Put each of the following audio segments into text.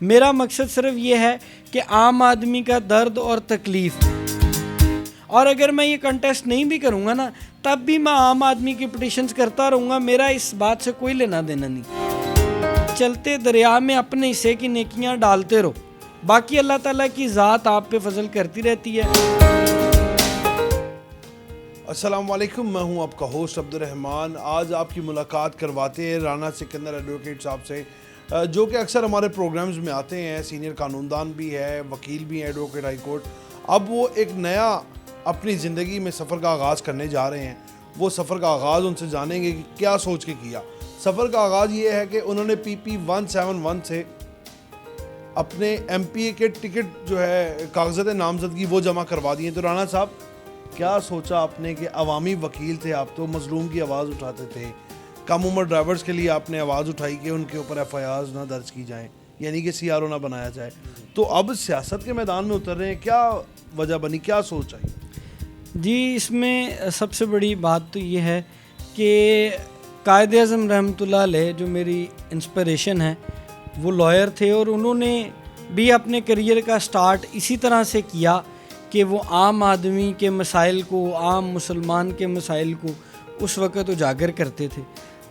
میرا مقصد صرف یہ ہے کہ عام آدمی کا درد اور تکلیف، اور اگر میں یہ کنٹیسٹ نہیں بھی کروں گا نا تب بھی میں عام آدمی کی پٹیشنز کرتا رہوں گا، میرا اس بات سے کوئی لینا دینا نہیں۔ چلتے دریا میں اپنے حصے کی نیکیاں ڈالتے رہو، باقی اللہ تعالیٰ کی ذات آپ پہ فضل کرتی رہتی ہے۔ السلام علیکم، میں ہوں آپ کا ہوسٹ عبدالرحمان۔ آج آپ کی ملاقات کرواتے ہیں رانا سکندر ایڈوکیٹ صاحب سے، جو کہ اکثر ہمارے پروگرامز میں آتے ہیں، سینئر قانوندان بھی ہے، وکیل بھی ہیں ایڈوکیٹ ہائی کورٹ۔ اب وہ ایک نیا اپنی زندگی میں سفر کا آغاز کرنے جا رہے ہیں۔ وہ سفر کا آغاز ان سے جانیں گے کہ کیا سوچ کے کیا۔ سفر کا آغاز یہ ہے کہ انہوں نے PP 171 سے اپنے MPA کے ٹکٹ جو ہے کاغذات نامزدگی وہ جمع کروا دیے۔ تو رانا صاحب، کیا سوچا آپ نے کہ عوامی وکیل تھے آپ، تو مظلوم کی آواز اٹھاتے تھے، کم عمر ڈرائیورز کے لیے آپ نے آواز اٹھائی کہ ان کے اوپر FIRs نہ درج کی جائیں، یعنی کہ CRO نہ بنایا جائے، تو اب سیاست کے میدان میں اتر رہے ہیں، کیا وجہ بنی، کیا سوچ آئی؟ جی، اس میں سب سے بڑی بات تو یہ ہے کہ قائد اعظم رحمۃ اللہ علیہ جو میری انسپریشن ہے وہ لائر تھے، اور انہوں نے بھی اپنے کریئر کا سٹارٹ اسی طرح سے کیا کہ وہ عام آدمی کے مسائل کو، عام مسلمان کے مسائل کو اس وقت اجاگر کرتے تھے۔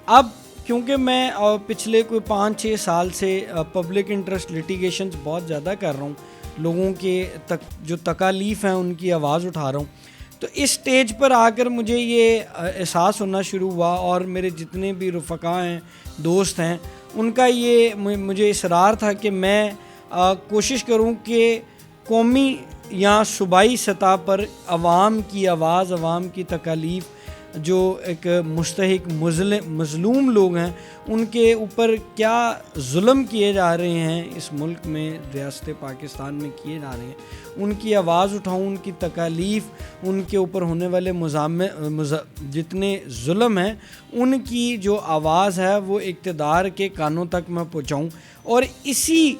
اب کیونکہ میں پچھلے کوئی 5-6 سال سے پبلک انٹرسٹ لیٹیگیشنز بہت زیادہ کر رہا ہوں، لوگوں کے جو تکالیف ہیں ان کی آواز اٹھا رہا ہوں، تو اس سٹیج پر آ کر مجھے یہ احساس ہونا شروع ہوا، اور میرے جتنے بھی رفقا ہیں، دوست ہیں، ان کا یہ مجھے اصرار تھا کہ میں کوشش کروں کہ قومی یا صوبائی سطح پر عوام کی آواز، عوام کی تکالیف، جو ایک مستحق مظلوم لوگ ہیں ان کے اوپر کیا ظلم کیے جا رہے ہیں اس ملک میں، ریاست پاکستان میں کیے جا رہے ہیں، ان کی آواز اٹھاؤں، ان کی تکالیف، ان کے اوپر ہونے والے جتنے ظلم ہیں ان کی جو آواز ہے وہ اقتدار کے کانوں تک میں پہنچاؤں، اور اسی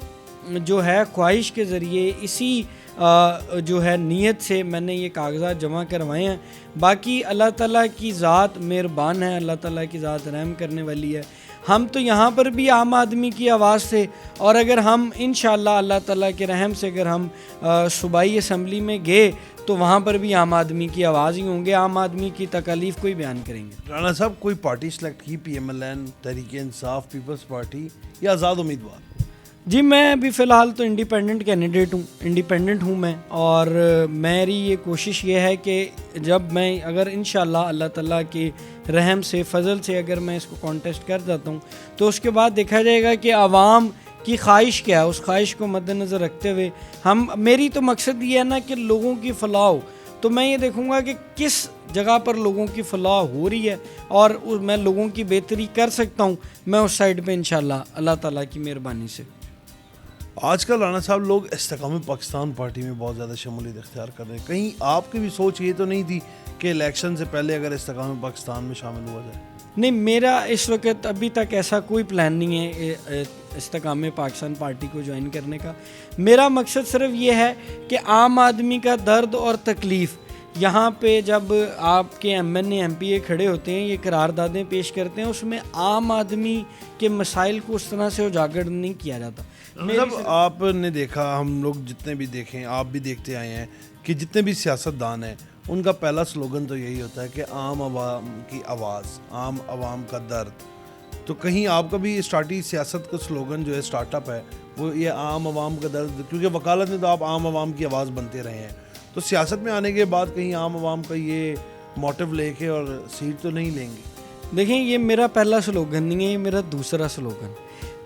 جو ہے خواہش کے ذریعے، اسی جو ہے نیت سے میں نے یہ کاغذات جمع کروائے ہیں۔ باقی اللہ تعالیٰ کی ذات مہربان ہے، اللہ تعالیٰ کی ذات رحم کرنے والی ہے۔ ہم تو یہاں پر بھی عام آدمی کی آواز تھے، اور اگر ہم انشاءاللہ اللہ تعالیٰ کے رحم سے اگر ہم صوبائی اسمبلی میں گئے تو وہاں پر بھی عام آدمی کی آواز ہی ہوں گے، عام آدمی کی تکالیف کو ہی بیان کریں گے۔ رانا صاحب، کوئی پارٹی سلیکٹ کی، PMLN، Tehreek Insaf, Peoples party یا آزاد امیدوار؟ جی، میں ابھی فی الحال تو انڈیپینڈنٹ کینڈیڈیٹ ہوں، انڈیپینڈنٹ ہوں میں، اور میری یہ کوشش یہ ہے کہ جب میں اگر انشاءاللہ اللہ تعالیٰ کے رحم سے، فضل سے اگر میں اس کو کانٹیسٹ کر جاتا ہوں تو اس کے بعد دیکھا جائے گا کہ عوام کی خواہش کیا ہے، اس خواہش کو مد نظر رکھتے ہوئے میری تو مقصد یہ ہے نا کہ لوگوں کی فلاح ہو، تو میں یہ دیکھوں گا کہ کس جگہ پر لوگوں کی فلاح ہو رہی ہے اور میں لوگوں کی بہتری کر سکتا ہوں، میں اس سائڈ پہ انشاءاللہ اللہ تعالیٰ کی مہربانی سے۔ آج کل رانا صاحب لوگ استحکام پاکستان پارٹی میں بہت زیادہ شمولیت اختیار کر رہے ہیں، کہیں آپ کی بھی سوچ یہ تو نہیں تھی کہ الیکشن سے پہلے اگر استحکام پاکستان میں شامل ہوا جائے؟ نہیں، میرا اس وقت ابھی تک ایسا کوئی پلان نہیں ہے استحکام پاکستان پارٹی کو جوائن کرنے کا۔ میرا مقصد صرف یہ ہے کہ عام آدمی کا درد اور تکلیف، یہاں پہ جب آپ کے MNA MPA کھڑے ہوتے ہیں، یہ قراردادیں پیش کرتے ہیں، اس میں عام آدمی کے مسائل کو اس طرح سے اجاگر نہیں کیا جاتا۔ مطلب آپ نے دیکھا، ہم لوگ جتنے بھی دیکھیں، آپ بھی دیکھتے آئے ہیں کہ جتنے بھی سیاستدان ہیں ان کا پہلا سلوگن تو یہی ہوتا ہے کہ عام عوام کی آواز، عام عوام کا درد۔ تو کہیں آپ کا بھی اسٹارٹی سیاست کا سلوگن جو ہے اسٹارٹ اپ ہے وہ یہ عام عوام کا درد، کیونکہ وکالت میں تو آپ عام عوام کی آواز بنتے رہے ہیں، تو سیاست میں آنے کے بعد کہیں عام عوام کا یہ موٹیو لے کے اور سیٹ تو نہیں لیں گے؟ دیکھیں، یہ میرا پہلا سلوگن نہیں ہے، یہ میرا دوسرا سلوگن۔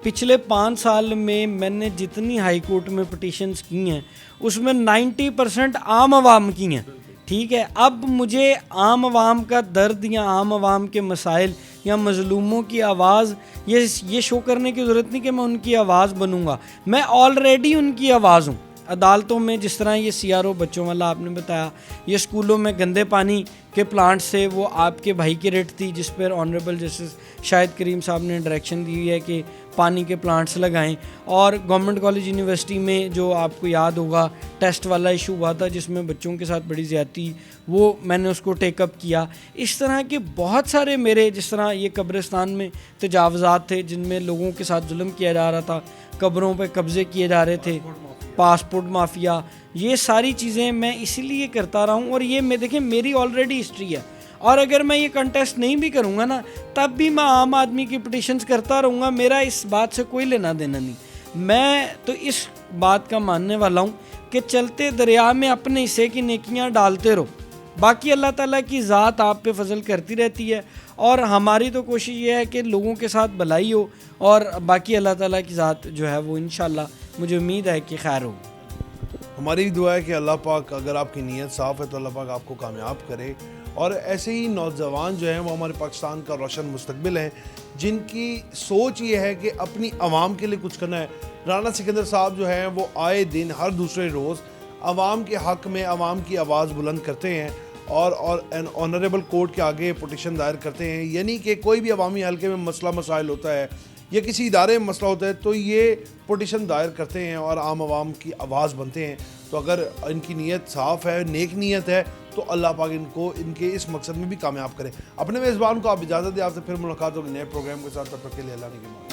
پچھلے 5 سال میں نے جتنی ہائی کورٹ میں پٹیشنز کی ہیں اس میں 90% عام عوام کی ہیں، ٹھیک ہے۔ اب مجھے عام عوام کا درد یا عام عوام کے مسائل یا مظلوموں کی آواز یہ شو کرنے کی ضرورت نہیں کہ میں ان کی آواز بنوں گا، میں آلریڈی ان کی آواز ہوں۔ عدالتوں میں جس طرح یہ CRO بچوں والا آپ نے بتایا، یہ اسکولوں میں گندے پانی کے پلانٹ سے وہ آپ کے بھائی کی ریٹ تھی، جس پر آنریبل جسٹس شاہد کریم صاحب نے ڈائریکشن دی ہوئی ہے کہ پانی کے پلانٹس لگائیں. اور گورنمنٹ کالج یونیورسٹی میں جو آپ کو یاد ہوگا ٹیسٹ والا ایشو ہوا تھا جس میں بچوں کے ساتھ بڑی زیادتی, وہ میں نے اس کو ٹیک اپ کیا. اس طرح کے بہت سارے میرے, جس طرح یہ قبرستان میں تجاوزات تھے جن میں لوگوں کے ساتھ ظلم کیا جا رہا تھا, قبروں پہ قبضے کیے جا رہے تھے, پاسپورٹ مافیا, یہ ساری چیزیں میں اسی لیے کرتا رہا ہوں. اور یہ میں دیکھیں میری آلریڈی ہسٹری ہے, اور اگر میں یہ کنٹیسٹ نہیں بھی کروں گا نا تب بھی میں عام آدمی کی پٹیشنز کرتا رہوں گا, میرا اس بات سے کوئی لینا دینا نہیں. میں تو اس بات کا ماننے والا ہوں کہ چلتے دریا میں اپنے حصے کی نیکیاں ڈالتے رہو, باقی اللہ تعالیٰ کی ذات آپ پہ فضل کرتی رہتی ہے. اور ہماری تو کوشش یہ ہے کہ لوگوں کے ساتھ بھلائی ہو, اور باقی اللہ تعالیٰ کی ذات جو ہے وہ انشاءاللہ مجھے امید ہے کہ خیر ہو. ہماری بھی دعا ہے کہ اللہ پاک اگر آپ کی نیت صاف ہے تو اللہ پاک آپ کو کامیاب کرے, اور ایسے ہی نوجوان جو ہیں وہ ہمارے پاکستان کا روشن مستقبل ہیں جن کی سوچ یہ ہے کہ اپنی عوام کے لیے کچھ کرنا ہے. رانا سکندر صاحب جو ہیں وہ آئے دن ہر دوسرے روز عوام کے حق میں عوام کی آواز بلند کرتے ہیں اور آنریبل کورٹ کے آگے پٹیشن دائر کرتے ہیں. یعنی کہ کوئی بھی عوامی حلقے میں مسئلہ مسائل ہوتا ہے یا کسی ادارے میں مسئلہ ہوتا ہے تو یہ پٹیشن دائر کرتے ہیں اور عام عوام کی آواز بنتے ہیں. تو اگر ان کی نیت صاف ہے, نیک نیت ہے, تو اللہ پاک ان کو ان کے اس مقصد میں بھی کامیاب کرے. اپنے میزبان کو آپ اجازت دیں, آپ سے پھر ملاقات ہوگی نئے پروگرام کے ساتھ, تب تک کے لیے اللہ نے